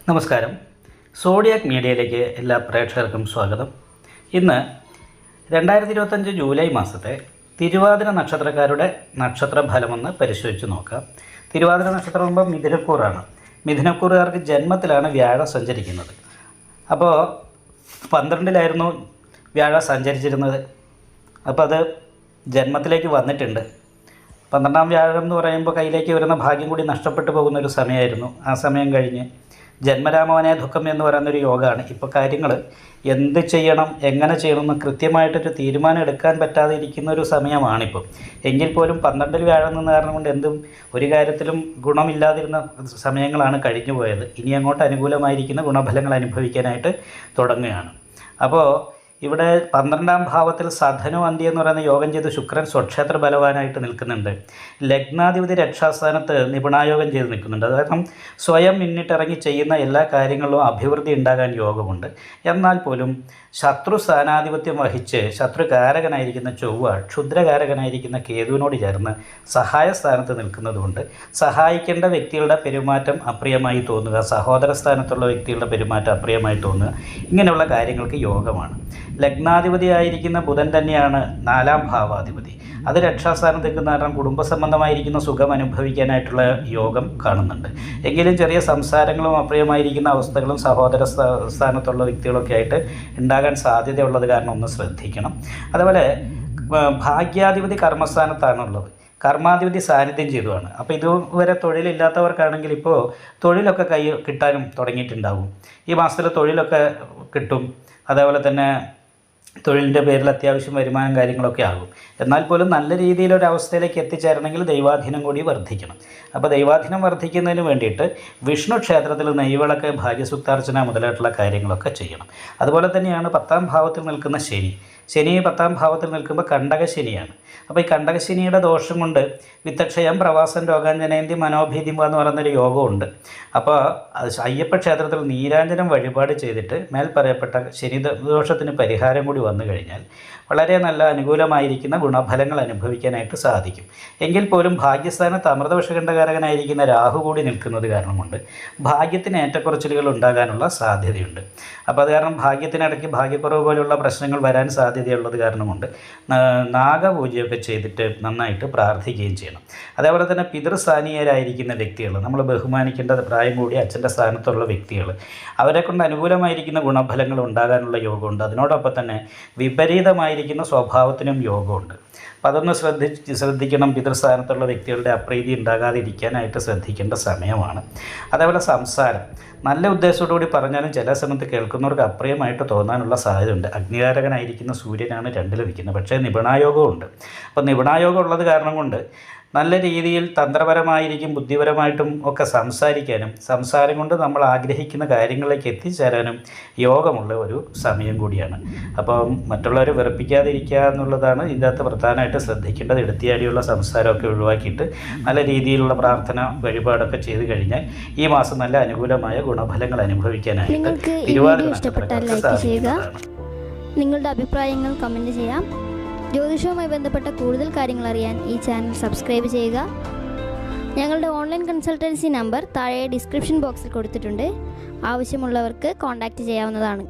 നമസ്കാരം. സോഡിയാക് മീഡിയയിലേക്ക് എല്ലാ പ്രേക്ഷകർക്കും സ്വാഗതം. ഇന്ന് 2025 ജൂലൈ മാസത്തെ തിരുവാതിര നക്ഷത്രക്കാരുടെ നക്ഷത്രഫലമെന്ന് പരിശോധിച്ച് നോക്കാം. തിരുവാതിര നക്ഷത്രം ആകുമ്പോൾ മിഥുനക്കൂറാണ്. മിഥുനക്കൂറുകാർക്ക് ജന്മത്തിലാണ് വ്യാഴം സഞ്ചരിക്കുന്നത്. അപ്പോൾ 12-ലായിരുന്നു വ്യാഴം സഞ്ചരിച്ചിരുന്നത്. അപ്പോൾ അത് ജന്മത്തിലേക്ക് വന്നിട്ടുണ്ട്. 12-ാം വ്യാഴം എന്ന് പറയുമ്പോൾ കയ്യിലേക്ക് വരുന്ന ഭാഗ്യം കൂടി നഷ്ടപ്പെട്ടു പോകുന്നൊരു സമയമായിരുന്നു. ആ സമയം കഴിഞ്ഞ് ജന്മരാമവനെ ദുഃഖം എന്ന് പറയുന്നൊരു യോഗമാണ്. ഇപ്പോൾ കാര്യങ്ങൾ എന്ത് ചെയ്യണം, എങ്ങനെ ചെയ്യണമെന്ന് കൃത്യമായിട്ടൊരു തീരുമാനം എടുക്കാൻ പറ്റാതെ ഇരിക്കുന്ന ഒരു സമയമാണിപ്പോൾ. എങ്കിൽ പോലും 12-ൽ വ്യാഴം എന്ന കാരണം കൊണ്ട് എന്തും ഒരു കാര്യത്തിലും ഗുണമില്ലാതിരുന്ന സമയങ്ങളാണ് കഴിഞ്ഞു പോയത്. ഇനി അങ്ങോട്ട് അനുകൂലമായിരിക്കുന്ന ഗുണഫലങ്ങൾ അനുഭവിക്കാനായിട്ട് തുടങ്ങുകയാണ്. അപ്പോൾ ഇവിടെ 12-ാം ഭാവത്തിൽ സധനു അന്തി എന്ന് പറയുന്ന യോഗം ചെയ്ത് ശുക്രൻ സ്വക്ഷേത്ര ബലവാനായിട്ട് നിൽക്കുന്നുണ്ട്. ലഗ്നാധിപതി രക്ഷാസ്ഥാനത്ത് നിപുണായോഗം ചെയ്ത് നിൽക്കുന്നുണ്ട്. കാരണം സ്വയം മുന്നിട്ടിറങ്ങി ചെയ്യുന്ന എല്ലാ കാര്യങ്ങളിലും അഭിവൃദ്ധി ഉണ്ടാകാൻ യോഗമുണ്ട്. എന്നാൽ പോലും ശത്രു സ്ഥാനാധിപത്യം വഹിച്ച് ശത്രുകാരകനായിരിക്കുന്ന ചൊവ്വ ക്ഷുദ്രകാരകനായിരിക്കുന്ന കേതുവിനോട് ചേർന്ന് സഹായ സ്ഥാനത്ത് നിൽക്കുന്നതുകൊണ്ട് സഹായിക്കേണ്ട വ്യക്തികളുടെ പെരുമാറ്റം അപ്രിയമായി തോന്നുക, സഹോദര സ്ഥാനത്തുള്ള വ്യക്തികളുടെ പെരുമാറ്റം അപ്രിയമായി തോന്നുക, ഇങ്ങനെയുള്ള കാര്യങ്ങൾക്ക് യോഗമാണ്. ലഗ്നാധിപതിയായിരിക്കുന്ന ബുധൻ തന്നെയാണ് 4-ാം ഭാവാധിപതി. അത് രക്ഷാസ്ഥാനത്ത് നിൽക്കുന്ന കാരണം കുടുംബസംബന്ധമായിരിക്കുന്ന സുഖം അനുഭവിക്കാനായിട്ടുള്ള യോഗം കാണുന്നുണ്ട്. എങ്കിലും ചെറിയ സംസാരങ്ങളും അപ്രിയമായിരിക്കുന്ന അവസ്ഥകളും സഹോദര സ്ഥാനത്തുള്ള വ്യക്തികളൊക്കെ ആയിട്ട് ഉണ്ടാകാൻ സാധ്യതയുള്ളത് കാരണം ഒന്ന് ശ്രദ്ധിക്കണം. അതുപോലെ ഭാഗ്യാധിപതി കർമ്മസ്ഥാനത്താണുള്ളത്. കർമാധിപതി സാന്നിധ്യം ചെയ്തതാണ്. അപ്പോൾ ഇതുവരെ തൊഴിലില്ലാത്തവർക്കാണെങ്കിൽ ഇപ്പോൾ തൊഴിലൊക്കെ കിട്ടാനും തുടങ്ങിയിട്ടുണ്ടാവും. ഈ മാസത്തിൽ തൊഴിലൊക്കെ കിട്ടും. അതേപോലെ തന്നെ തൊഴിലിൻ്റെ പേരിൽ അത്യാവശ്യം വരുമാനം കാര്യങ്ങളൊക്കെ ആകും. എന്നാൽ പോലും നല്ല രീതിയിലൊരവസ്ഥയിലേക്ക് എത്തിച്ചേരണമെങ്കിൽ ദൈവാധീനം കൂടി വർദ്ധിക്കണം. അപ്പോൾ ദൈവാധീനം വർദ്ധിക്കുന്നതിന് വേണ്ടിയിട്ട് വിഷ്ണു ക്ഷേത്രത്തിൽ നെയ്വിളക്ക്, ഭാഗ്യസൂക്താർച്ചന മുതലായിട്ടുള്ള കാര്യങ്ങളൊക്കെ ചെയ്യണം. അതുപോലെ തന്നെയാണ് 10-ാം ഭാവത്തിൽ നിൽക്കുന്ന ശനി 10-ാം ഭാവത്തിൽ നിൽക്കുമ്പോൾ കണ്ടകശനിയാണ്. അപ്പോൾ ഈ കണ്ടകശനിയുടെ ദോഷം കൊണ്ട് വിത്തക്ഷയം, പ്രവാസം, രോഗാഞ്ജനേന്തി, മനോഭീതിമ്പ എന്ന് പറയുന്നൊരു യോഗമുണ്ട്. അപ്പോൾ അയ്യപ്പ ക്ഷേത്രത്തിൽ നീരാഞ്ജനം വഴിപാട് ചെയ്തിട്ട് മേൽ പറയപ്പെട്ട ശനി ദോഷത്തിന് പരിഹാരം കൂടി വന്നു കഴിഞ്ഞാൽ വളരെ നല്ല അനുകൂലമായിരിക്കുന്ന ഗുണഫലങ്ങൾ അനുഭവിക്കാനായിട്ട് സാധിക്കും. എങ്കിൽ പോലും ഭാഗ്യസ്ഥാനത്ത് അമൃതവിഷകണ്ഠകാരകനായിരിക്കുന്ന രാഹു കൂടി നിൽക്കുന്നത് കാരണം കൊണ്ട് ഭാഗ്യത്തിന് ഏറ്റക്കുറച്ചിലുകൾ ഉണ്ടാകാനുള്ള സാധ്യതയുണ്ട്. അപ്പോൾ അത് കാരണം ഭാഗ്യത്തിനിടയ്ക്ക് ഭാഗ്യക്കുറവ് പോലെയുള്ള പ്രശ്നങ്ങൾ വരാൻ സാധ്യതയുള്ളത് കാരണം കൊണ്ട് നാഗപൂജയൊക്കെ ചെയ്തിട്ട് നന്നായിട്ട് പ്രാർത്ഥിക്കുകയും ചെയ്യണം. അതേപോലെ തന്നെ പിതൃസ്ഥാനീയരായിരിക്കുന്ന വ്യക്തികൾ, നമ്മൾ ബഹുമാനിക്കേണ്ട പ്രായം കൂടി അച്ഛൻ്റെ സ്ഥാനത്തുള്ള വ്യക്തികൾ, അവരെ കൊണ്ട് അനുകൂലമായിരിക്കുന്ന ഗുണഫലങ്ങൾ ഉണ്ടാകാനുള്ള യോഗമുണ്ട്. അതിനോടൊപ്പം തന്നെ വിപരീതമായിരിക്കുന്ന സ്വഭാവത്തിനും യോഗമുണ്ട്. അപ്പോൾ അതൊന്ന് ശ്രദ്ധിക്കണം. പിതൃസ്ഥാനത്തുള്ള വ്യക്തികളുടെ അപ്രീതി ഉണ്ടാകാതിരിക്കാനായിട്ട് ശ്രദ്ധിക്കേണ്ട സമയമാണ്. അതേപോലെ സംസാരം നല്ല ഉദ്ദേശത്തോടുകൂടി പറഞ്ഞാലും ചില സമയത്ത് കേൾക്കുന്നവർക്ക് അപ്രിയമായിട്ട് തോന്നാനുള്ള സാധ്യതയുണ്ട്. അഗ്നികാരകനായിരിക്കുന്ന സൂര്യനാണ് 2-ൽ നിൽക്കുന്നത്. പക്ഷേ നിപുണായോഗമുണ്ട്. അപ്പോൾ നിപുണായോഗം ഉള്ളത് കാരണം കൊണ്ട് നല്ല രീതിയിൽ തന്ത്രപരമായിരിക്കും ബുദ്ധിപരമായിട്ടും ഒക്കെ സംസാരിക്കാനും സംസാരം കൊണ്ട് നമ്മൾ ആഗ്രഹിക്കുന്ന കാര്യങ്ങളിലേക്ക് എത്തിച്ചേരാനും യോഗമുള്ള ഒരു സമയം കൂടിയാണ്. അപ്പം മറ്റുള്ളവരെ വെറുപ്പിക്കാതിരിക്കുക എന്നുള്ളതാണ് ഇതിൻ്റെ അകത്ത് പ്രധാനമായിട്ട് ശ്രദ്ധിക്കേണ്ടത്. എടുത്തിയാടിയുള്ള സംസാരമൊക്കെ ഒഴിവാക്കിയിട്ട് നല്ല രീതിയിലുള്ള പ്രാർത്ഥന വഴിപാടൊക്കെ ചെയ്ത് കഴിഞ്ഞാൽ ഈ മാസം നല്ല അനുകൂലമായ ഗുണഫലങ്ങൾ അനുഭവിക്കാനായിട്ട് നിങ്ങളുടെ അഭിപ്രായങ്ങൾ കമൻറ്റ് ചെയ്യാം. ജ്യോതിഷവുമായി ബന്ധപ്പെട്ട കൂടുതൽ കാര്യങ്ങൾ അറിയാൻ ഈ ചാനൽ സബ്സ്ക്രൈബ് ചെയ്യുക. ഞങ്ങളുടെ ഓൺലൈൻ കൺസൾട്ടൻസി നമ്പർ താഴെ ഡിസ്ക്രിപ്ഷൻ ബോക്സിൽ കൊടുത്തിട്ടുണ്ട്. ആവശ്യമുള്ളവർക്ക് കോൺടാക്റ്റ് ചെയ്യാവുന്നതാണ്.